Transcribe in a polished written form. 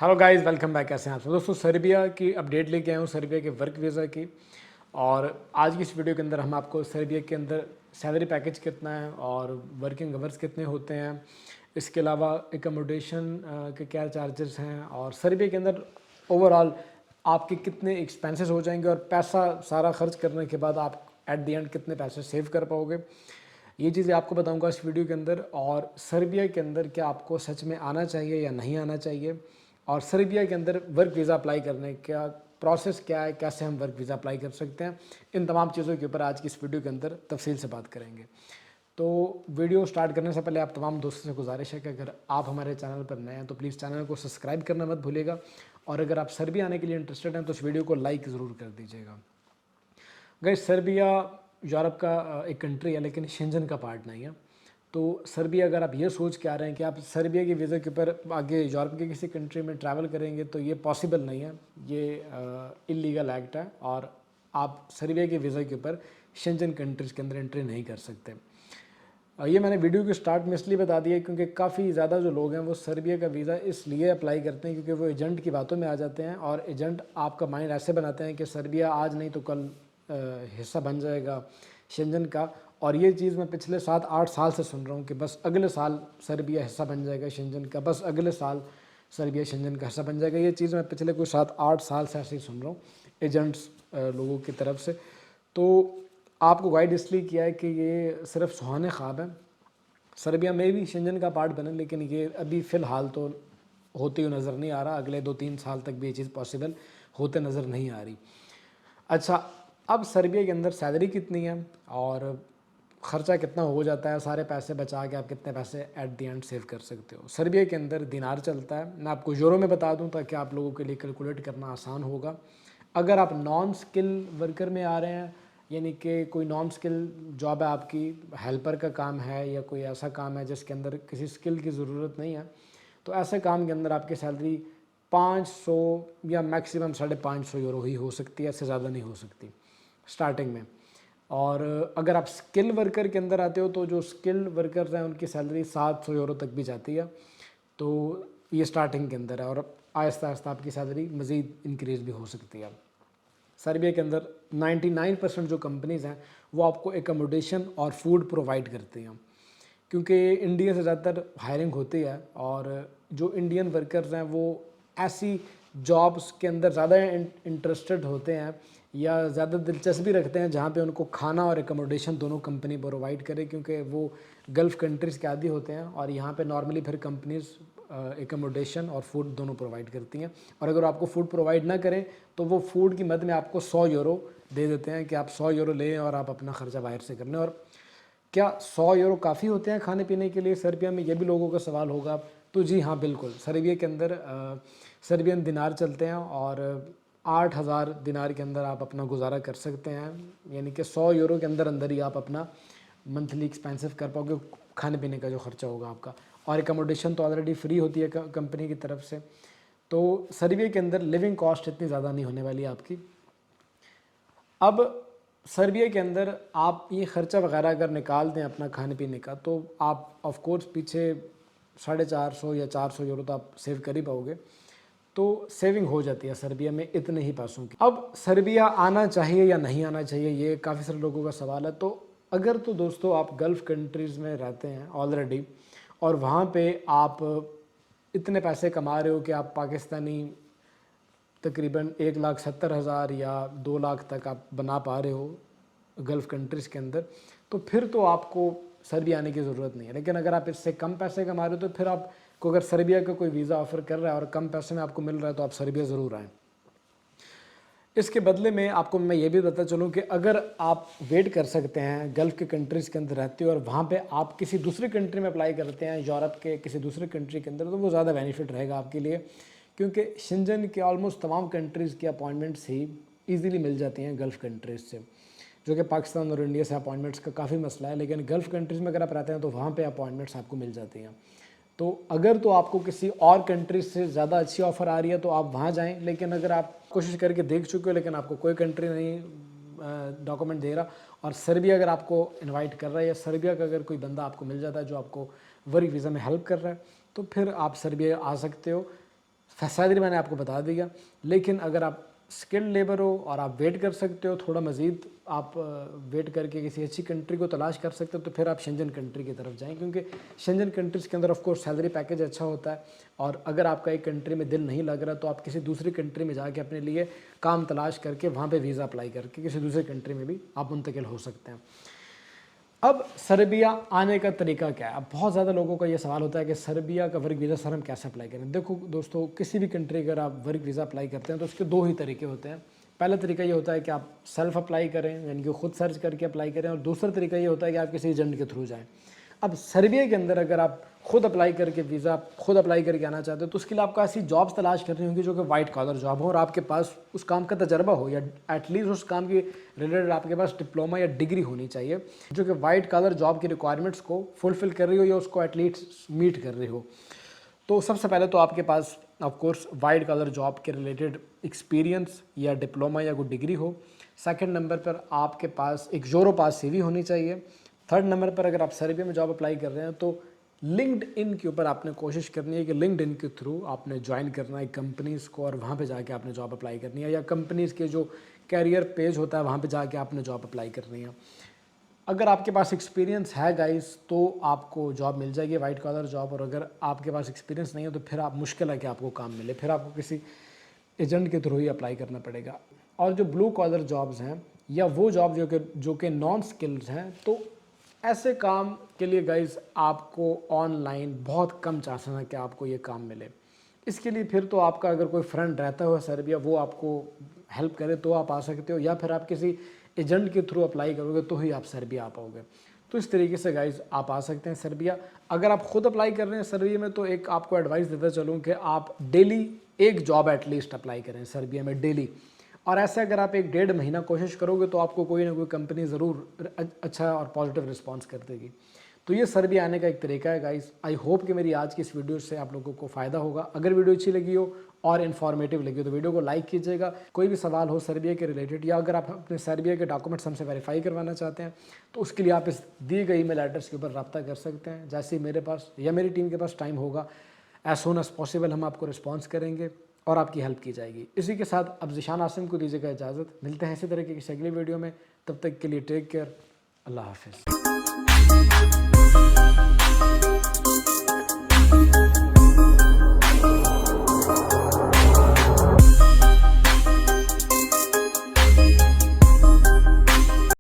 Hello guys, welcome back. कैसे हैं आप सब दोस्तों? सर्बिया की अपडेट लेके आया हूँ, सर्बिया के वर्क वीज़ा की। और आज की इस वीडियो के अंदर हम आपको सर्बिया के अंदर सैलरी पैकेज कितना है और वर्किंग आवर्स कितने होते हैं, इसके अलावा एकोमोडेशन के क्या चार्जेस हैं, और सर्बिया के अंदर ओवरऑल आपके कितने एक्सपेंसेस हो जाएंगे और पैसा सारा खर्च करने के बाद आप एट द एंड कितने पैसे सेव कर पाओगे, ये चीज़ें आपको बताऊंगा इस वीडियो के अंदर। और सर्बिया के अंदर क्या आपको सच में आना चाहिए या नहीं आना चाहिए, और सर्बिया के अंदर वर्क वीज़ा अप्लाई करने का प्रोसेस क्या है, कैसे हम वर्क वीज़ा अप्लाई कर सकते हैं, इन तमाम चीज़ों के ऊपर आज की इस वीडियो के अंदर तफसील से बात करेंगे। तो वीडियो स्टार्ट करने से पहले आप तमाम दोस्तों से गुजारिश है कि अगर आप हमारे चैनल पर नए हैं तो प्लीज़ चैनल को सब्सक्राइब करना मत भूलिएगा, और अगर आप सर्बिया आने के लिए इंटरेस्टेड हैं तो इस वीडियो को लाइक ज़रूर कर दीजिएगा। गाइस, सर्बिया यूरोप का एक कंट्री है लेकिन शेंजन का पार्ट नहीं है। तो सर्बिया, अगर आप ये सोच के आ रहे हैं कि आप सर्बिया के वीज़े के ऊपर आगे यूरोप के किसी कंट्री में ट्रैवल करेंगे, तो ये पॉसिबल नहीं है। ये इलीगल एक्ट है और आप सर्बिया के वीज़े के ऊपर शेंजन कंट्रीज़ के अंदर एंट्री नहीं कर सकते। ये मैंने वीडियो के स्टार्ट में इसलिए बता दिया क्योंकि काफ़ी ज़्यादा जो लोग हैं वो सर्बिया का वीज़ा इसलिए अप्लाई करते हैं क्योंकि वो एजेंट की बातों में आ जाते हैं, और एजेंट आपका माइंड ऐसे बनाते हैं कि सर्बिया आज नहीं तो कल हिस्सा बन जाएगा शेंजन का। और ये चीज़ मैं पिछले 7-8 साल से सुन रहा हूँ कि बस अगले साल सर्बिया हिस्सा बन जाएगा शेंजन का, बस अगले साल सर्बिया शेंजन का हिस्सा बन जाएगा। ये चीज़ मैं पिछले कोई 7-8 साल से ऐसे ही सुन रहा हूँ एजेंट्स लोगों की तरफ से। तो आपको गाइड इसलिए किया है कि ये सिर्फ सुहाने ख्वाब है। सर्बिया में भी शेंजन का पार्ट बने, लेकिन ये अभी फ़िलहाल तो होते हुए नज़र नहीं आ रहा। अगले 2-3 साल तक भी ये चीज़ पॉसिबल होते नज़र नहीं आ रही। अच्छा, अब सर्बिया के अंदर सैलरी कितनी है और ख़र्चा कितना हो जाता है, सारे पैसे बचा के आप कितने पैसे एट द एंड सेव कर सकते हो। सर्बिया के अंदर दिनार चलता है। मैं आपको यूरो में बता दूं ताकि आप लोगों के लिए कैलकुलेट करना आसान होगा। अगर आप नॉन स्किल वर्कर में आ रहे हैं, यानी कि कोई नॉन स्किल जॉब है आपकी, हेल्पर का काम है या कोई ऐसा काम है जिसके अंदर किसी स्किल की ज़रूरत नहीं है, तो ऐसे काम के अंदर आपकी सैलरी 500 या मैक्सिमम 550 यूरो ही हो सकती है, इससे ज़्यादा नहीं हो सकती स्टार्टिंग में। और अगर आप स्किल वर्कर के अंदर आते हो तो जो स्किल वर्कर्स हैं उनकी सैलरी 700 यूरो तक भी जाती है। तो ये स्टार्टिंग के अंदर है, और आहिस्ता आहिस्ता आपकी सैलरी मज़ीद इंक्रीज़ भी हो सकती है। सर्बिया के अंदर 99% जो कंपनीज़ हैं वो आपको एकोमोडेशन और फूड प्रोवाइड करती हैं, क्योंकि इंडिया से ज़्यादातर हायरिंग होती है, और जो इंडियन वर्कर्स हैं वो ऐसी जॉब्स के अंदर ज़्यादा इंटरेस्टेड होते हैं या ज़्यादा दिलचस्पी रखते हैं जहाँ पे उनको खाना और एकोमोडेशन दोनों कंपनी प्रोवाइड करे, क्योंकि वो गल्फ़ कंट्रीज़ के आदी होते हैं और यहाँ पे नॉर्मली फिर कंपनीज़ एकोमोडेशन और फूड दोनों प्रोवाइड करती हैं। और अगर आपको फूड प्रोवाइड ना करें तो वो फूड की मद में आपको 100 यूरो दे देते हैं कि आप 100 यूरो लें और आप अपना ख़र्चा बाहर से कर लें। और क्या 100 यूरो काफ़ी होते हैं खाने पीने के लिए सर्बिया में, ये भी लोगों का सवाल होगा। तो जी हाँ, बिल्कुल, सर्बिया के अंदर सर्बियन दिनार चलते हैं और 8,000 दिनार के अंदर आप अपना गुजारा कर सकते हैं, यानी कि 100 यूरो के अंदर अंदर ही आप अपना मंथली एक्सपेंसिव कर पाओगे, खाने पीने का जो खर्चा होगा आपका। और एकोमोडेशन तो ऑलरेडी फ्री होती है कंपनी की तरफ से। तो सर्बिया के अंदर लिविंग कॉस्ट इतनी ज़्यादा नहीं होने वाली आपकी। अब सर्बिया के अंदर आप ये ख़र्चा वगैरह अगर निकाल दें अपना खाने पीने का, तो आप ऑफ कोर्स पीछे 450 या 400 यूरो तो आप सेव कर ही पाओगे। तो सेविंग हो जाती है सर्बिया में इतने ही पैसों की। अब सर्बिया आना चाहिए या नहीं आना चाहिए, ये काफ़ी सारे लोगों का सवाल है। तो अगर तो दोस्तों आप गल्फ़ कंट्रीज़ में रहते हैं ऑलरेडी और वहाँ पे आप इतने पैसे कमा रहे हो कि आप पाकिस्तानी तकरीबन 1,70,000 या 2 लाख तक आप बना पा रहे हो गल्फ़ कंट्रीज़ के अंदर, तो फिर तो आपको सर्बिया आने की ज़रूरत नहीं है। लेकिन अगर आप इससे कम पैसे कमा रहे हो तो फिर आपको अगर सर्बिया का कोई वीज़ा ऑफ़र कर रहा है और कम पैसे में आपको मिल रहा है तो आप सर्बिया ज़रूर आएँ। इसके बदले में आपको मैं ये भी बताता चलूँ कि अगर आप वेट कर सकते हैं, गल्फ़ के कंट्रीज़ के अंदर रहते हो और वहाँ पे आप किसी दूसरी कंट्री में अप्लाई करते हैं यूरोप के किसी दूसरे कंट्री के अंदर, तो वो ज़्यादा बेनिफिट रहेगा आपके लिए, क्योंकि शेंजन के ऑलमोस्ट तमाम कंट्रीज़ की अपॉइंटमेंट्स ही ईज़िली मिल जाती हैं गल्फ़ कंट्रीज़ से, जो कि पाकिस्तान और इंडिया से अपॉइंटमेंट्स का काफ़ी मसला है। लेकिन गल्फ़ कंट्रीज़ में अगर आप रहते हैं तो वहाँ पे अपॉइंटमेंट्स आपको मिल जाती हैं। तो अगर तो आपको किसी और कंट्री से ज़्यादा अच्छी ऑफ़र आ रही है तो आप वहाँ जाएं। लेकिन अगर आप कोशिश करके देख चुके हो लेकिन आपको कोई कंट्री नहीं डॉक्यूमेंट दे रहा, और सर्बिया अगर आपको इनवाइट कर रहा है या सर्बिया का अगर कोई बंदा आपको मिल जाता है जो आपको वर्क वीज़ा में हेल्प कर रहा है, तो फिर आप सर्बिया आ सकते हो। सैलरी मैंने आपको बता दिया। लेकिन अगर आप स्किल्ड लेबर हो और आप वेट कर सकते हो, थोड़ा मज़ीद आप वेट करके किसी अच्छी कंट्री को तलाश कर सकते हो, तो फिर आप शेंजन कंट्री की तरफ जाएं, क्योंकि शेंजन कंट्रीज़ के अंदर ऑफ कोर्स सैलरी पैकेज अच्छा होता है। और अगर आपका एक कंट्री में दिल नहीं लग रहा तो आप किसी दूसरी कंट्री में जाके अपने लिए काम तलाश करके वहाँ पे वीज़ा अप्लाई करके किसी दूसरी कंट्री में भी आप मुंतकिल हो सकते हैं। अब सर्बिया आने का तरीका क्या है? अब बहुत ज़्यादा लोगों का ये सवाल होता है कि सर्बिया का वर्क वीज़ा सर हम कैसे अप्लाई करें? देखो दोस्तों, किसी भी कंट्री अगर आप वर्क वीज़ा अप्लाई करते हैं तो उसके दो ही तरीके होते हैं। पहला तरीका ये होता है कि आप सेल्फ अप्लाई करें, यानी कि खुद सर्च करके अप्लाई करें, और दूसरा तरीका ये होता है कि आप किसी एजेंट के थ्रू जाएँ। अब सर्बिया के अंदर अगर आप खुद अप्लाई करके वीज़ा खुद अप्लाई करके आना चाहते हो तो उसके लिए आपको ऐसी जॉब्स तलाश करनी होगी जो कि वाइट कॉलर जॉब हो और आपके पास उस काम का तजर्बा हो, या एटलीस्ट उस काम के रिलेटेड आपके पास डिप्लोमा या डिग्री होनी चाहिए जो कि वाइट कॉलर जॉब की रिक्वायरमेंट्स को फुलफ़िल कर रही हो या उसको एटलीस्ट मीट कर रही हो। तो सबसे पहले तो आपके पास of course white collar job के रिलेटेड एक्सपीरियंस या डिप्लोमा या कोई डिग्री हो। सेकंड नंबर पर आपके पास एक यूरो पास CV होनी चाहिए। थर्ड नंबर पर अगर आप सर्बिया में जॉब अप्लाई कर रहे हैं तो लिंक्डइन के ऊपर आपने कोशिश करनी है कि लिंक्डइन के थ्रू आपने ज्वाइन करना है कंपनीज़ को और वहाँ पे जाके आपने जॉब अप्लाई करनी है, या कंपनीज़ के जो कैरियर पेज होता है वहाँ पे जाके आपने जॉब अप्लाई करनी है। अगर आपके पास एक्सपीरियंस है गाइस तो आपको जॉब मिल जाएगी वाइट कॉलर जॉब, और अगर आपके पास एक्सपीरियंस नहीं है तो फिर आप मुश्किल है कि आपको काम मिले, फिर आपको किसी एजेंट के थ्रू ही अप्लाई करना पड़ेगा। और जो ब्लू कॉलर जॉब्स हैं या वो जॉब जो कि नॉन स्किल्ड हैं, तो ऐसे काम के लिए गाइस आपको ऑनलाइन बहुत कम चांसेस है कि आपको ये काम मिले। इसके लिए फिर तो आपका अगर कोई फ्रेंड रहता हो सर्बिया, वो आपको हेल्प करे तो आप आ सकते हो, या फिर आप किसी एजेंट के थ्रू अप्लाई करोगे तो ही आप सर्बिया आ पाओगे। तो इस तरीके से गाइस आप आ सकते हैं सर्बिया। अगर आप खुद अप्लाई कर रहे हैं सर्बिया में तो एक आपको एडवाइस देता चलूँ कि आप डेली एक जॉब एटलीस्ट अप्लाई करें सर्बिया में डेली। और ऐसे अगर आप 1-1.5 महीना कोशिश करोगे तो आपको कोई ना कोई कंपनी ज़रूर अच्छा और पॉजिटिव रिस्पांस कर देगी। तो ये सर्बिया आने का एक तरीका है गाइस। आई होप कि मेरी आज की इस वीडियो से आप लोगों को फ़ायदा होगा। अगर वीडियो अच्छी लगी हो और इन्फॉर्मेटिव लगी हो तो वीडियो को लाइक कीजिएगा। कोई भी सवाल हो सर्बिया के रिलेटेड, या अगर आप अपने सर्बिया के डॉक्यूमेंट्स हमसे वेरीफाई करवाना चाहते हैं तो उसके लिए आप इस दिए गए ईमेल एड्रेस के ऊपर रब्ता कर सकते हैं। जैसे ही मेरे पास या मेरी टीम के पास टाइम होगा, एज सून एज पॉसिबल हम आपको रिस्पॉन्स करेंगे और आपकी हेल्प की जाएगी। इसी के साथ अब ज़ीशान आसिम को दीजिएगा इजाज़त। मिलते हैं इसी तरह की किसी अगली वीडियो में, तब तक के लिए टेक केयर, अल्लाह हाफिज़।